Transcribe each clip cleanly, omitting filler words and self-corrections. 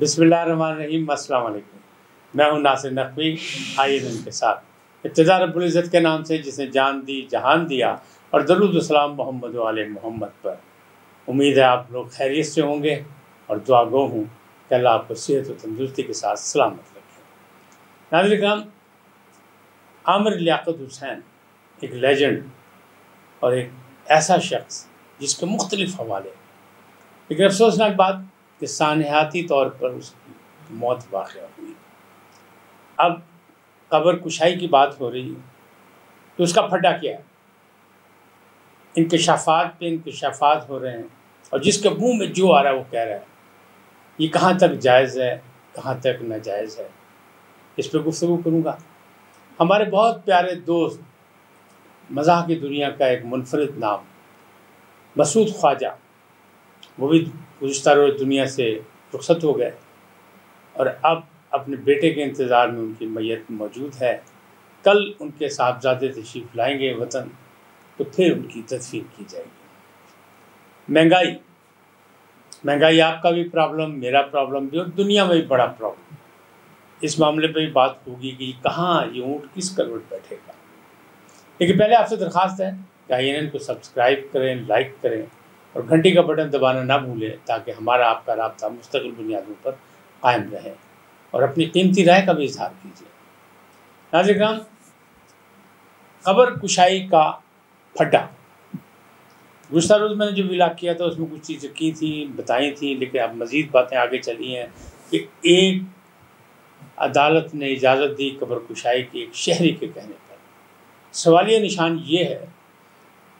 बिस्मिल्लाहिर्रहमानिर्रहीम। अस्सलाम वालेकुम। मैं हूं नासिर नकवी। आइए इनके साथ इब्तिदा रब्बुल इज़्ज़त के नाम से जिसने जान दी जहान दिया और दरूद व सलाम मोहम्मद व आले मोहम्मद पर। उम्मीद है आप लोग खैरियत से होंगे और दुआ गो हूँ कि अल्लाह आपको सेहत व तंदुरुस्ती के साथ सलामत रखे। नाज़रीन किराम, आमिर लियाकत हुसैन एक लेजेंड और एक ऐसा शख्स जिसके मुख्तलिफ हवाले, लेकिन अफसोसनाक बात कि सानहाती तौर पर उसकी मौत वाक़या हुई। अब कब्र कुशाई की बात हो रही है तो उसका फड्डा क्या है? इंकशाफात पे इंकशाफात हो रहे हैं और जिसके मुंह में जो आ रहा है वो कह रहा है। ये कहाँ तक जायज़ है, कहाँ तक नाजायज़ है, इस पर गुफ्तगू करूँगा। हमारे बहुत प्यारे दोस्त, मज़ाह की दुनिया का एक मुनफरिद नाम मसूद ख्वाजा, वो भी गुज़िश्ता रोज़ दुनिया से रुखसत हो गए और अब अपने बेटे के इंतज़ार में उनकी मैयत मौजूद है। कल उनके साहबजादे तशरीफ़ लाएंगे वतन, तो फिर उनकी तदफीन की जाएगी। महंगाई आपका भी प्रॉब्लम, मेरा प्रॉब्लम भी, और दुनिया में भी बड़ा प्रॉब्लम। इस मामले पे भी बात होगी कि कहाँ ये ऊँट किस करवट बैठेगा। लेकिन पहले आपसे दरख्वास्त है कि INN को सब्सक्राइब करें, लाइक करें और घंटी का बटन दबाना ना भूलें ताकि हमारा आपका राब्ता मुस्तकिल बुनियादों पर कायम रहे और अपनी कीमती राय का भी इजहार कीजिए। नाज़रीन किराम, कब्र कुशाई का फड्डा। गुज़िश्ता रोज़ मैंने जो विलाग किया था उसमें कुछ चीज़ें की थी, बताई थी, लेकिन अब मज़ीद बातें आगे चली हैं कि एक अदालत ने इजाज़त दी कब्र कुशाई की एक शहरी के कहने पर। सवालिया निशान ये है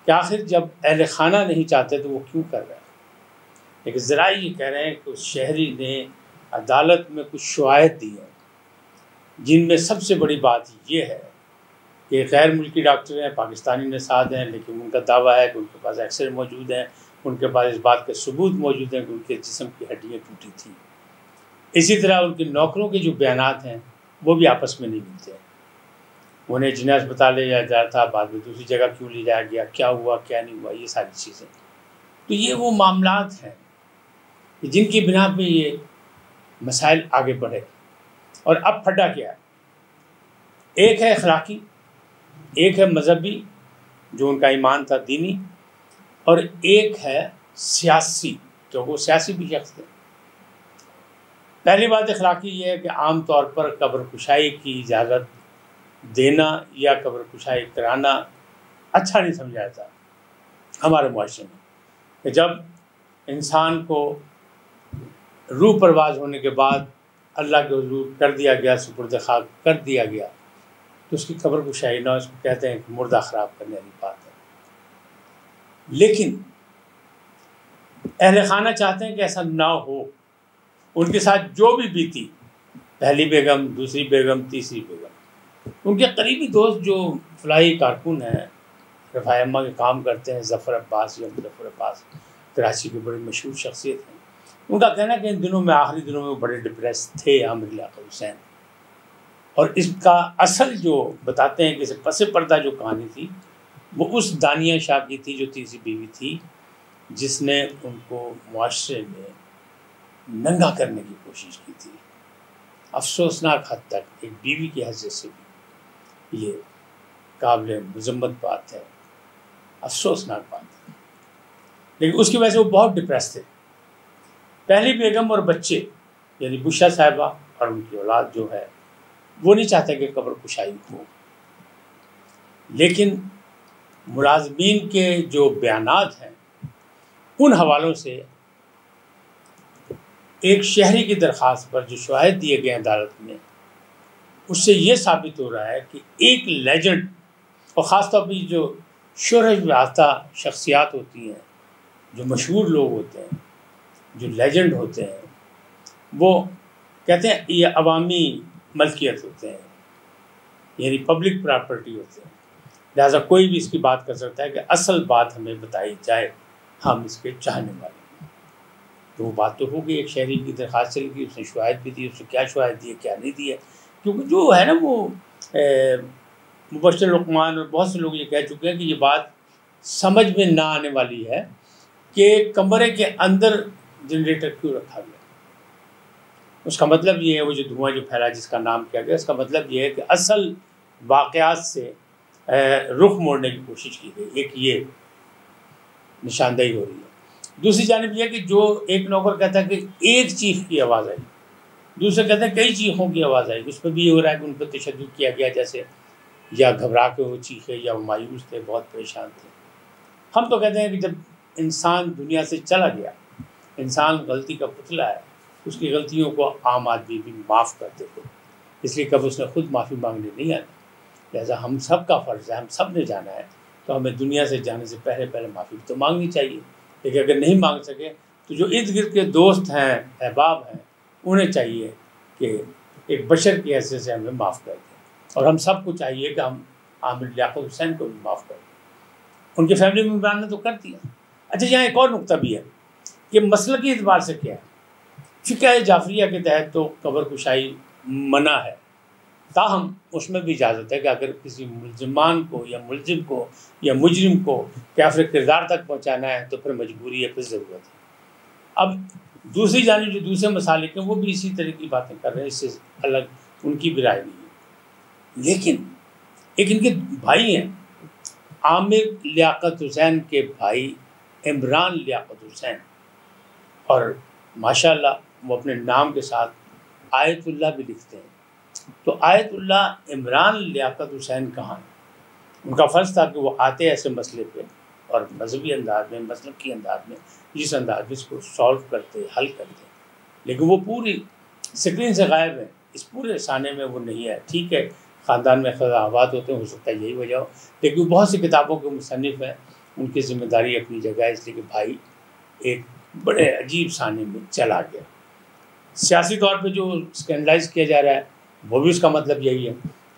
कि आखिर जब अहल खाना नहीं चाहते तो वो क्यों कर रहे हैं। लेकिन ज़रा ये कह रहे हैं कि उस शहरी ने अदालत में कुछ शवाहिद दी हैं, जिनमें सबसे बड़ी बात ये है कि गैर मुल्की डॉक्टर हैं, पाकिस्तानी नसाद हैं, लेकिन उनका दावा है कि उनके पास एक्सरे मौजूद हैं, उनके पास इस बात के सबूत मौजूद हैं कि उनके जिस्म की हड्डियाँ टूटी थी। इसी तरह उनके नौकरों के जो बयानात हैं वो भी आपस में नहीं मिलते हैं। उन्हें जिन्हें अस्पताल ले जाया जाता था, बाद में दूसरी जगह क्यों ले जाया गया, क्या हुआ क्या नहीं हुआ, ये सारी चीज़ें। तो ये वो मामलात हैं जिनकी बिना पे ये मसाइल आगे बढ़े। और अब फड्डा क्या है? एक है अखलाकी, एक है मजहबी जो उनका ईमान था दीनी, और एक है सियासी जो वो सियासी भी शख्स थे। पहली बात अखलाकी ये है कि आम तौर पर कब्र कुशाई की इजाज़त देना या कब्र कुशाई कराना अच्छा नहीं समझा जाता हमारे मुआशरे में। कि जब इंसान को रूह परवाज होने के बाद अल्लाह के हुज़ूर कर दिया गया, सुपुर्द खाक कर दिया गया, तो उसकी कब्र कुशाई ना, उसको कहते हैं कि मुर्दा ख़राब करने वाली बात है। लेकिन अहले खाना चाहते हैं कि ऐसा ना हो। उनके साथ जो भी बीती, पहली बेगम, दूसरी बेगम, तीसरी बेगम, उनके करीबी दोस्त जो फलाही कारकुन हैं, रफ़ाए अम्मा के काम करते हैं, ज़फ़र अब्बास या मुज़फ़्फ़र अब्बास, कराची के बड़े मशहूर शख्सियत हैं, उनका कहना है कि इन दिनों में, आखिरी दिनों में वो बड़े डिप्रेस थे आमिर लियाकत हुसैन। और इसका असल जो बताते हैं कि इसे पसे पर्दा जो कहानी थी वो उस दानिया शाह की थी जो तीसरी बीवी थी, जिसने उनको मुआशरे में नंगा करने की कोशिश की थी। अफसोसनाक हद तक एक बीवी की हैसियत से भी ये काबिल मज़म्मत बात है, अफसोसनाक बात है। लेकिन उसकी वजह से वो बहुत डिप्रेस थे। पहली बेगम और बच्चे यानी बुशा साहिबा और उनकी औलाद जो है वो नहीं चाहते कि कब्र कुशाई हो। लेकिन मुलाज़मीन के जो बयानात हैं उन हवालों से एक शहरी की दरख्वास्त पर जो शवाहिद दिए गए अदालत में, उससे ये साबित हो रहा है कि एक लेजेंड, और ख़ास तौर पर जो शोहरत याफ्ता शख्सियात होती हैं, जो मशहूर लोग होते हैं, जो लेजेंड होते हैं, वो कहते हैं ये अवामी मलकियत होते हैं, यानी पब्लिक प्रॉपर्टी होते हैं। लिहाजा कोई भी इसकी बात कर सकता है कि असल बात हमें बताई जाए, हम इसके चाहने वाले हैं। तो वो बात तो हो गई, एक शहरी की दरख्वास्त चली गई, उसने शवाहिद भी दी, उसने क्या शवाहिद दिए क्या नहीं दिए, क्योंकि जो है ना वो मुबश्शिर लुक़मान और बहुत से लोग ये कह चुके हैं कि ये बात समझ में ना आने वाली है कि कमरे के अंदर जनरेटर क्यों रखा गया। اس کا مطلب یہ ہے وہ جو دھواں جو پھیلا جس کا نام کیا گیا، اس کا مطلب یہ ہے کہ اصل واقعات سے رخ موڑنے کی کوشش کی گئی، ایک یہ نشاندہی ہو رہی ہے۔ دوسری جانب یہ کہ جو ایک نوکر کہتا ہے کہ ایک چیخ کی آواز آئی، دوسرے کہتے ہیں کئی چیخوں کی آواز آئی، اس پہ بھی یہ ہو رہا ہے کہ ان پہ تشدد کیا گیا، جیسے یا گھبرا کے وہ چیخے یا وہ مایوس تھے، بہت پریشان تھے۔ ہم تو کہتے ہیں کہ جب انسان دنیا سے چلا گیا، انسان غلطی کا پتلا ہے، اس کی غلطیوں کو عام آدمی بھی معاف کر دیتے، اس لیے کب اس نے خود معافی مانگنے نہیں آنا، لہٰذا ہم سب کا فرض ہے، ہم سب نے جانا ہے، تو ہمیں دنیا سے جانے سے پہلے معافی تو مانگنی چاہیے۔ لیکن اگر نہیں مانگ سکے تو جو ارد گرد کے دوست ہیں، احباب ہیں، انہیں چاہیے کہ ایک بشر کی حیثیت سے ہمیں معاف کر دیں، اور ہم سب کو چاہیے کہ ہم عامر لیاقت حسین کو بھی معاف کر دیں۔ ان کے فیملی ممبران نے تو کر دیا۔ اچھا، یہاں ایک اور نقطہ بھی ہے کہ مسلکی اعتبار سے کیا ہے، فقہ جعفریہ کے تحت تو قبر کشائی منع ہے، تاہم اس میں بھی اجازت ہے کہ اگر کسی ملزمان کو یا ملزم کو یا مجرم کو کافر کردار تک پہنچانا ہے تو پھر مجبوری ہے، پھر ضرورت ہے۔ اب دوسری جانب جو دوسرے مسالک ہیں وہ بھی اسی طرح کی باتیں کر رہے ہیں، اس سے الگ ان کی بھی رائے نہیں ہے۔ لیکن ایک ان کے بھائی ہیں، عامر لیاقت حسین کے بھائی عمران لیاقت حسین، اور ماشاءاللہ وہ اپنے نام کے ساتھ آیت اللہ بھی لکھتے ہیں۔ تو آیت اللہ عمران لیاقت حسین کہاں ہے؟ ان کا فرض تھا کہ وہ آتے ایسے مسئلے پہ اور مذہبی انداز میں، مسلکی انداز میں، جس انداز میں اس کو سالو کرتے، حل کرتے، لیکن وہ پوری اسکرین سے غائب ہے، اس پورے رسانے میں وہ نہیں ہے۔ ٹھیک ہے، خاندان میں خزاوات ہوتے ہیں، ہو سکتا ہے یہی وجہ ہو، لیکن بہت سی کتابوں کے مصنف ہیں، ان کی ذمہ داری اپنی جگہ ہے، اس لیے کہ بھائی ایک بڑے عجیب سانے میں چلا گیا۔ سیاسی طور پہ جو اسکینڈلائز کیا جا رہا ہے وہ بھی اس کا مطلب یہی ہے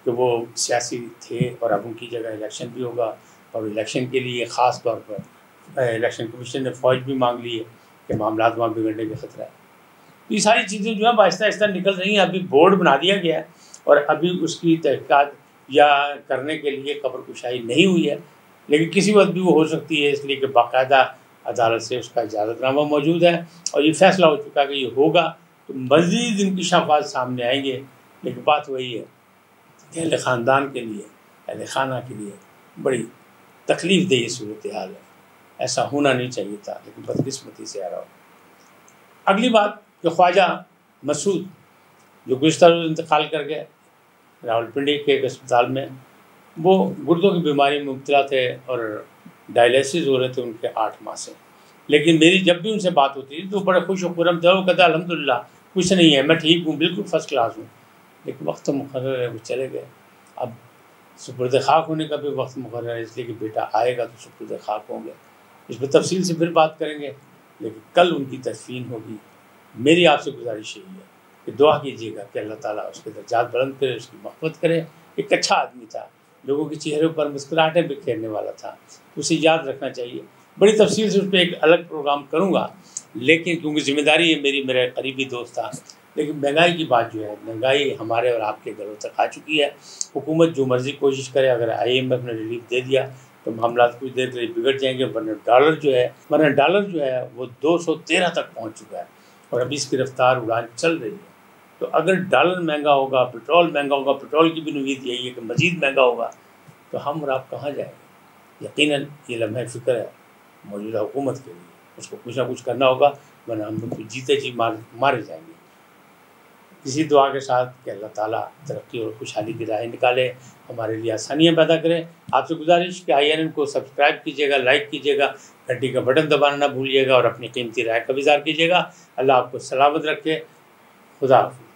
کہ وہ سیاسی تھے اور اب ان کی جگہ الیکشن بھی ہوگا، اور الیکشن کے لیے خاص طور پر الیکشن کمیشن نے فوج بھی مانگ لی ہے کہ معاملات وہاں بگڑنے کا خطرہ ہے۔ یہ ساری چیزیں جو ہیں آہستہ آہستہ نکل رہی ہیں۔ ابھی بورڈ بنا دیا گیا ہے اور ابھی اس کی تحقیقات یا کرنے کے لیے قبر کشائی نہیں ہوئی ہے، لیکن کسی وقت بھی وہ ہو سکتی ہے، اس لیے کہ باقاعدہ عدالت سے اس کا اجازت نامہ موجود ہے اور یہ فیصلہ ہو چکا کہ یہ ہوگا، تو مزید انکشافات سامنے آئیں گے۔ لیکن بات وہی ہے کہ اہل خاندان کے لیے، اہل خانہ کے لیے بڑی تکلیف دہ صورتحال ہے، ایسا ہونا نہیں چاہیے تھا، لیکن بدقسمتی سے آ رہا ہو۔ اگلی بات کہ خواجہ مسعود جو گزشتہ روز انتقال کر گئے راولپنڈی کے ایک اسپتال میں، وہ گردوں کی بیماری میں مبتلا تھے اور ڈائلیسس ہو رہے تھے ان کے 8 ماہ سے، لیکن میری جب بھی ان سے بات ہوتی تھی تو بڑے خوش و خرم تھے، وہ کہتا الحمدللہ کچھ نہیں ہے، میں ٹھیک ہوں، بالکل فرسٹ کلاس ہوں۔ لیکن وقت مقرر ہے، وہ چلے گئے۔ اب سپرد خاک ہونے کا بھی وقت مقرر ہے، اس لیے کہ بیٹا آئے گا تو سپرد خاک ہوں گے، اس پہ تفصیل سے پھر بات کریں گے، لیکن کل ان کی تدفین ہوگی۔ میری آپ سے گزارش یہی ہے کہ دعا کیجیے گا کہ اللہ تعالیٰ اس کے درجات بلند کرے، اس کی مغفرت کرے۔ ایک اچھا آدمی تھا، لوگوں کے چہروں پر مسکراہٹیں بکھیرنے والا تھا، اسے یاد رکھنا چاہیے۔ بڑی تفصیل سے اس پہ ایک الگ پروگرام کروں گا، لیکن کیونکہ ذمہ داری ہے میری، میرا قریبی دوست تھا۔ لیکن مہنگائی کی بات جو ہے، مہنگائی ہمارے اور آپ کے گھروں تک آ چکی ہے۔ حکومت جو مرضی کوشش کرے، اگر IMF نے ریلیف دے دیا تو معاملات کچھ دیر کے لیے بگڑ جائیں گے، ورنہ ڈالر جو ہے وہ 213 تک پہنچ چکا ہے اور ابھی اس کی رفتار اڑان چل رہی ہے۔ تو اگر ڈالر مہنگا ہوگا، پٹرول مہنگا ہوگا، پٹرول کی بھی امید یہی ہے کہ مزید مہنگا ہوگا، تو ہم اور آپ کہاں جائیں گے؟ یقیناً یہ لمحہ فکر ہے موجودہ حکومت کے لیے، اس کو کچھ نہ کچھ کرنا ہوگا، ورنہ ہم لوگ جیتے جی مارے جائیں گے۔ اسی دعا کے ساتھ کہ اللہ تعالیٰ ترقی اور خوشحالی کی راہیں نکالے، ہمارے لیے آسانیاں پیدا کرے۔ آپ سے گزارش کہ INN کو سبسکرائب کیجیے گا، لائک کیجیے گا، گھنٹی کا بٹن دبانا نہ بھولیے گا اور اپنی قیمتی رائے کا اظہار کیجیے گا۔ اللہ آپ کو سلامت رکھے۔ خدا حافظ۔